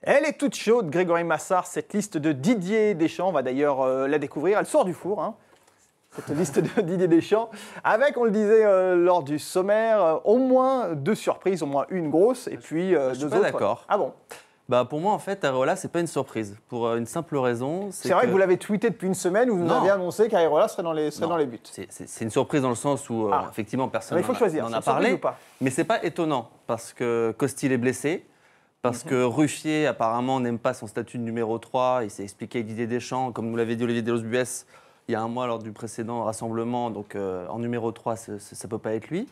Elle est toute chaude, Grégory Massart, cette liste de Didier Deschamps. On va d'ailleurs la découvrir. Elle sort du four, hein, cette liste de Didier Deschamps. Avec, on le disait lors du sommaire, au moins 2 surprises, au moins une grosse, et puis 2 autres. Je suis pas d'accord. Ah bon? Pour moi, en fait, Areola, c'est pas une surprise. Pour une simple raison. C'est vrai que vous l'avez tweeté depuis une semaine où vous nous avez annoncé qu'Areola serait dans les buts. C'est une surprise dans le sens où, effectivement, personne n'en a parlé. Mais c'est pas étonnant, parce que Costil est blessé, parce que Ruffier, apparemment, n'aime pas son statut de numéro 3. Il s'est expliqué avec Didier Deschamps, comme nous l'avait dit Olivier Delos-Buès il y a un mois lors du précédent rassemblement. Donc, en numéro 3, ça ne peut pas être lui.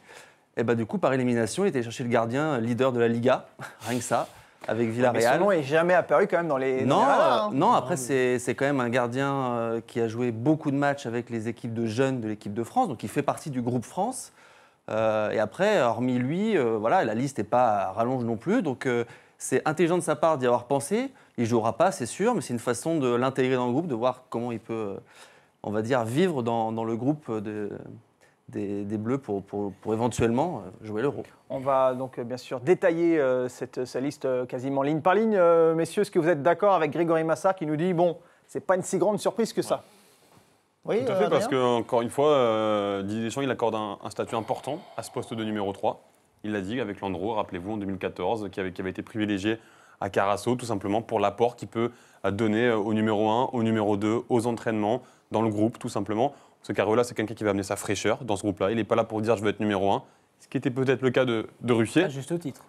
Et du coup, par élimination, il était chercher le gardien leader de la Liga, rien que ça. Avec Villarreal. Mais son nom n'est jamais apparu quand même dans les radars. Non, après c'est quand même un gardien qui a joué beaucoup de matchs avec les équipes de jeunes de l'équipe de France, donc il fait partie du groupe France. Et après, hormis lui, la liste n'est pas rallonge non plus, donc c'est intelligent de sa part d'y avoir pensé. Il ne jouera pas, c'est sûr, mais c'est une façon de l'intégrer dans le groupe, de voir comment il peut, on va dire, vivre dans le groupe des Bleus pour éventuellement jouer l'Euro. On va donc bien sûr détailler sa liste quasiment ligne par ligne. Messieurs, est-ce que vous êtes d'accord avec Grégory Massart qui nous dit bon, c'est pas une si grande surprise que ça? Oui, tout à fait, parce qu'encore une fois, Didier Deschamps il accorde un statut important à ce poste de numéro 3. Il l'a dit avec Landreau, rappelez-vous, en 2014, qui avait été privilégié à Carasso, tout simplement pour l'apport qu'il peut donner au numéro 1, au numéro 2, aux entraînements, dans le groupe, tout simplement. Ce Areola, c'est quelqu'un qui va amener sa fraîcheur dans ce groupe-là. Il n'est pas là pour dire je veux être numéro 1, ce qui était peut-être le cas de Ruffier. À juste titre.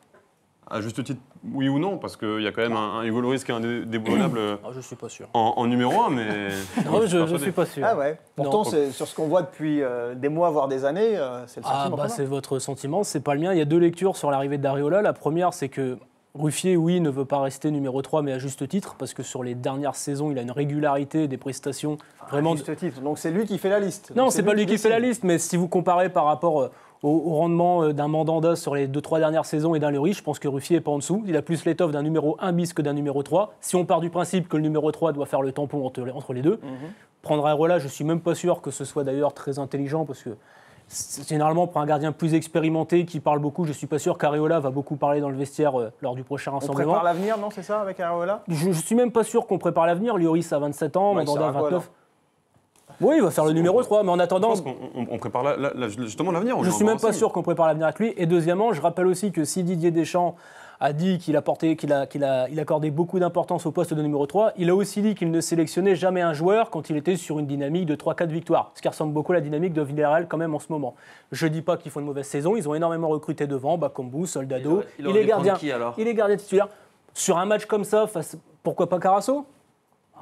À juste titre, oui ou non, parce qu'il y a quand même un Hugo Lloris qui est indéboulonnable je ne suis pas sûr. En numéro 1, mais... Non, je ne suis pas sûr. Ah ouais. Pourtant, sur ce qu'on voit depuis des mois, voire des années, c'est le sentiment. C'est votre sentiment, c'est pas le mien. Il y a 2 lectures sur l'arrivée d'Areola. La première, c'est que Ruffier, oui, ne veut pas rester numéro 3, mais à juste titre, parce que sur les dernières saisons, il a une régularité des prestations vraiment... À juste titre, donc c'est lui qui fait la liste. Non, c'est pas lui qui fait la liste, mais si vous comparez par rapport au rendement d'un Mandanda sur les 2-3 dernières saisons et d'un Lloris, je pense que Ruffier n'est pas en dessous. Il a plus l'étoffe d'un numéro 1 bis que d'un numéro 3. Si on part du principe que le numéro 3 doit faire le tampon entre les deux, prendre Areola, je ne suis même pas sûr que ce soit d'ailleurs très intelligent, parce que généralement, pour un gardien plus expérimenté qui parle beaucoup, je ne suis pas sûr qu'Areola va beaucoup parler dans le vestiaire lors du prochain rassemblement. On prépare l'avenir, non, c'est ça, avec Areola? Je ne suis même pas sûr qu'on prépare l'avenir. Lloris a 27 ans, Mandanda a 29. Oui, il va faire le numéro 3, mais en attendant... Je pense qu'on prépare justement l'avenir. Je ne suis même pas sûr qu'on prépare l'avenir avec lui. Et deuxièmement, je rappelle aussi que si Didier Deschamps a dit qu'il accordait beaucoup d'importance au poste de numéro 3, il a aussi dit qu'il ne sélectionnait jamais un joueur quand il était sur une dynamique de 3-4 victoires, ce qui ressemble beaucoup à la dynamique de Villarreal quand même en ce moment. Je ne dis pas qu'ils font une mauvaise saison, ils ont énormément recruté devant, Bakambu, Soldado, il est gardien titulaire. Sur un match comme ça, pourquoi pas Carasso ?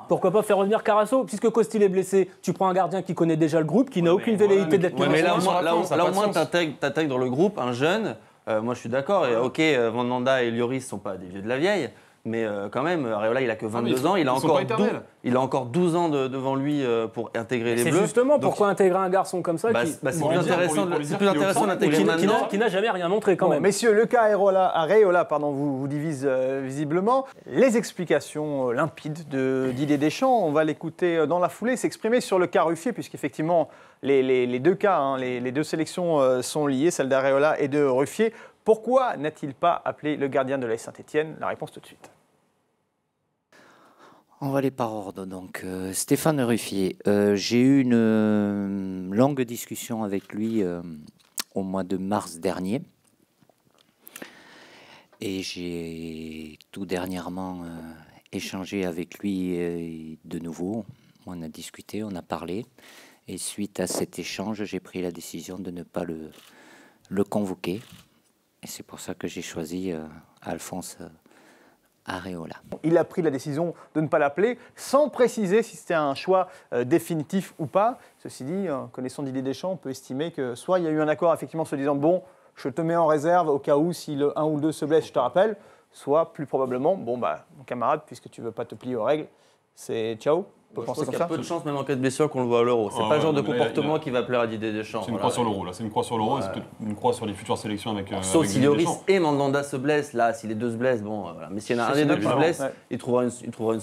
Pourquoi pas faire revenir Carasso? Puisque Costil est blessé, tu prends un gardien qui connaît déjà le groupe, qui n'a aucune velléité d'être numéro 1. Mais là au moins, t'intègres dans le groupe un jeune. Moi, je suis d'accord. Et ok, Mandanda et Lloris ne sont pas des vieux de la vieille. Mais quand même, Areola, il a que 22 ans. Il a encore 12 ans devant lui pour intégrer les Bleus. C'est justement pourquoi intégrer un garçon comme ça c'est plus intéressant d'intégrer maintenant. Qui n'a jamais rien montré quand même. Messieurs, le cas Areola vous divise visiblement. Les explications limpides de Didier Deschamps, on va l'écouter dans la foulée s'exprimer sur le cas Ruffier, puisqu'effectivement, les 2 cas, les 2 sélections sont liées, celle d'Areola et de Ruffier. Pourquoi n'a-t-il pas appelé le gardien de l'AS Saint-Étienne? La réponse tout de suite. On va aller par ordre. Donc, Stéphane Ruffier, j'ai eu une longue discussion avec lui au mois de mars dernier. Et j'ai tout dernièrement échangé avec lui de nouveau. On a discuté, on a parlé. Et suite à cet échange, j'ai pris la décision de ne pas le convoquer. Et c'est pour ça que j'ai choisi Alphonse Areola. Il a pris la décision de ne pas l'appeler, sans préciser si c'était un choix définitif ou pas. Ceci dit, connaissant Didier Deschamps, on peut estimer que soit il y a eu un accord effectivement se disant « bon, je te mets en réserve au cas où si le 1 ou le 2 se blesse, je te rappelle », soit plus probablement « bon, mon camarade, puisque tu ne veux pas te plier aux règles, c'est ciao ». Je pense qu'il y a peu de chance, même en cas de blessure, qu'on le voit à l'Euro. C'est pas le genre de comportement qui va plaire à Didier Deschamps. C'est une croix sur l'Euro, là. C'est une croix sur l'Euro et c'est une croix sur les futures sélections avec. Sauf si Lloris et Mandanda se blessent, là, si les 2 se blessent, bon, voilà. Mais s'il y en a un des 2 qui se blesse, il trouvera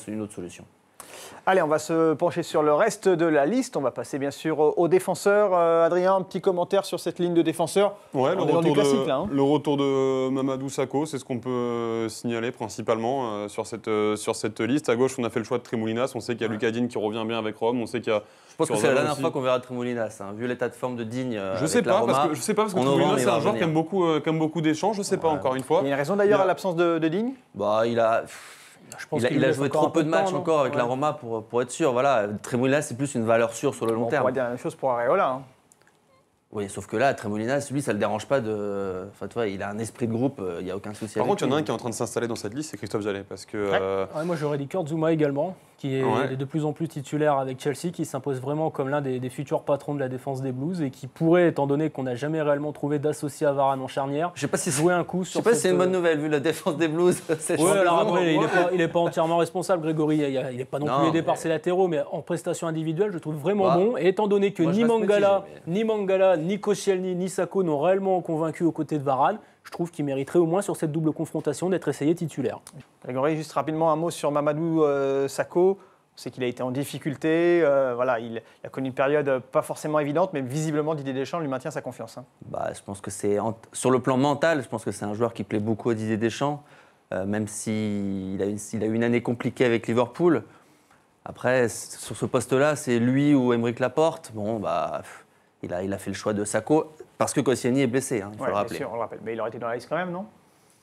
une autre solution. Allez, on va se pencher sur le reste de la liste. On va passer bien sûr aux défenseurs. Adrien, un petit commentaire sur cette ligne de défenseurs. Ouais, On est dans du classique là. le retour de Mamadou Sakho, c'est ce qu'on peut signaler principalement sur cette liste. À gauche, on a fait le choix de Tremoulinas. On sait qu'il y a Lucas Digne qui revient bien avec Rome. On sait qu'il y a. Je pense que c'est la dernière fois qu'on verra Tremoulinas, vu l'état de forme de Digne. Je sais pas parce que Tremoulinas, c'est un joueur qui aime beaucoup d'échanges. Je sais pas encore une fois. Il y a une raison d'ailleurs à l'absence de Digne. Bah, il a joué trop peu de matchs encore avec la Roma pour être sûr. Voilà, Tremoulinas, c'est plus une valeur sûre sur le long terme. On va dire la même chose pour Areola. Oui, sauf que là, Tremoulinas, lui, ça le dérange pas de. Enfin, tu vois, il a un esprit de groupe, il n'y a aucun souci. Par contre, il y en a un qui est en train de s'installer dans cette liste, c'est Christophe Jallet. Parce que. Moi, j'aurais dit Kurt Zouma également, qui est de plus en plus titulaire avec Chelsea, qui s'impose vraiment comme l'un des futurs patrons de la défense des Blues et qui pourrait, étant donné qu'on n'a jamais réellement trouvé d'associé à Varane en charnière, jouer un coup sur. Je sais pas si c'est une bonne nouvelle vu la défense des Blues. Alors après, il n'est pas entièrement responsable, Grégory. Il n'est pas non plus aidé par ses latéraux, mais en prestation individuelle, je trouve vraiment bon. Et étant donné que ni Mangala, ni Koscielny, ni Sakho n'ont réellement convaincu aux côtés de Varane, je trouve qu'il mériterait au moins sur cette double confrontation d'être essayé titulaire. Grégory, juste rapidement un mot sur Mamadou Sakho. On sait qu'il a été en difficulté. Il a connu une période pas forcément évidente, mais visiblement Didier Deschamps lui maintient sa confiance. Je pense que c'est sur le plan mental, je pense que c'est un joueur qui plaît beaucoup à Didier Deschamps, même s'il a eu une année compliquée avec Liverpool. Après, sur ce poste-là, c'est lui ou Aymeric Laporte. Il a fait le choix de Sakho parce que Koscielny est blessé, il faut le rappeler. Bien sûr, on le rappelle. Mais il aurait été dans la liste quand même, non?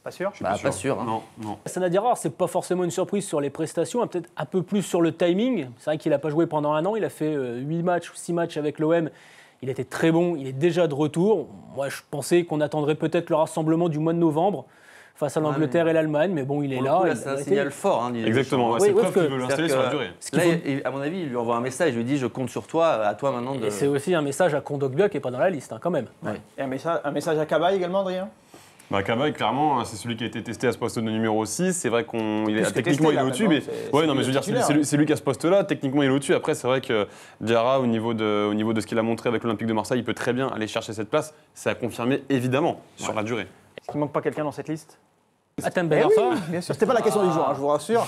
Pas sûr? Pas sûr. Non. Sana Diarra, c'est pas forcément une surprise sur les prestations, peut-être un peu plus sur le timing. C'est vrai qu'il n'a pas joué pendant un an, il a fait 8 matchs ou 6 matchs avec l'OM. Il était très bon, il est déjà de retour. Moi, je pensais qu'on attendrait peut-être le rassemblement du mois de novembre face à l'Angleterre et l'Allemagne, mais bon, il est là. C'est un signal fort. Exactement, c'est preuve qu'il veut l'installer sur la durée. Là, à mon avis, il lui envoie un message, il lui dit « je compte sur toi, à toi maintenant de… » Et c'est aussi un message à Kondogbia qui n'est pas dans la liste, quand même. Ouais. Et un message à Cabaye également, Adrien? Cabaye, clairement, c'est celui qui a été testé à ce poste de numéro 6. C'est vrai techniquement, il est au-dessus. Mais je veux dire, c'est lui qui a ce poste-là. Techniquement, il est au-dessus. Après, c'est vrai que Diarra, au niveau de ce qu'il a montré avec l'Olympique de Marseille, il peut très bien aller chercher cette place. C'est à confirmer, évidemment, sur la durée. Est-ce qu'il ne manque pas quelqu'un dans cette liste? Atem Ben Arfa. Oui, bien sûr. C'était pas la question du jour, je vous rassure.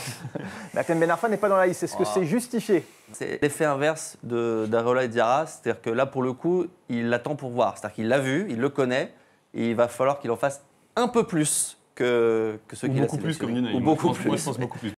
Mais Atem Ben Arfa n'est pas dans la liste. Est-ce que c'est justifié? C'est l'effet inverse d'Areola et Diarra. C'est-à-dire que là, pour le coup, il l'attend pour voir. C'est-à-dire qu'il l'a vu, il le connaît, et il va falloir qu'il en fasse un peu plus que ce qu'il a sélectionné. Beaucoup plus, comme dit Naïm. Beaucoup plus. Moi, je pense beaucoup plus.